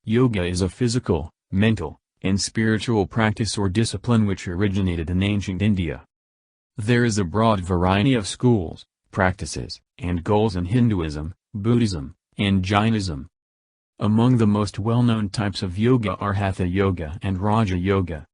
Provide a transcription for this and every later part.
Yoga is a physical, mental, and spiritual practice or discipline which originated in ancient India. There is a broad variety of schools, practices, and goals in Hinduism, Buddhism, and Jainism. Among the most well-known types of yoga are Hatha Yoga and Raja Yoga.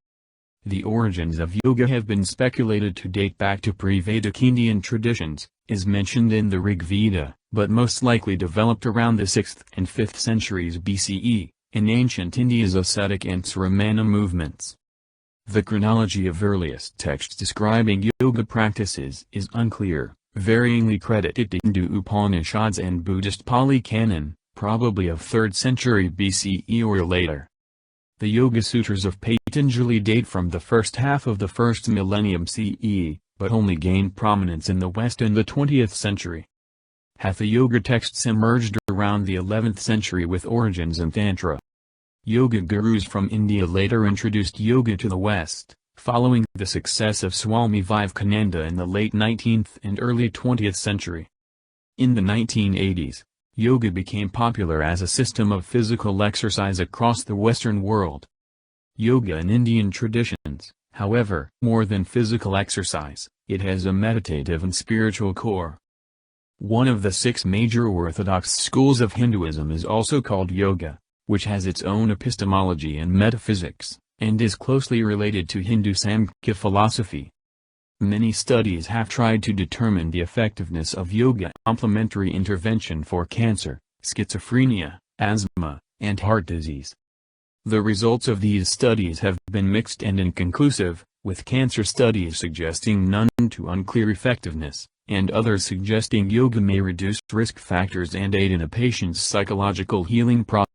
The origins of yoga have been speculated to date back to pre-Vedic Indian traditions, is mentioned in the Rig Veda, but most likely developed around the 6th and 5th centuries BCE, in ancient India's ascetic and Sramana movements. The chronology of earliest texts describing yoga practices is unclear, varyingly credited to Hindu Upanishads and Buddhist Pali Canon, probably of 3rd century BCE or later. The Yoga Sutras of Patanjali date from the first half of the 1st millennium CE, but only gained prominence in the West in the 20th century. Hatha Yoga texts emerged around the 11th century with origins in Tantra. Yoga gurus from India later introduced yoga to the West, following the success of Swami Vivekananda in the late 19th and early 20th century. In the 1980s, yoga became popular as a system of physical exercise across the Western world. Yoga in Indian traditions, however, more than physical exercise, it has a meditative and spiritual core. One of the 6 major orthodox schools of Hinduism is also called yoga, which has its own epistemology and metaphysics, and is closely related to Hindu Samkhya philosophy. Many studies have tried to determine the effectiveness of yoga complementary intervention for cancer, schizophrenia, asthma, and heart disease. The results of these studies have been mixed and inconclusive, with cancer studies suggesting none to unclear effectiveness, and others suggesting yoga may reduce risk factors and aid in a patient's psychological healing process.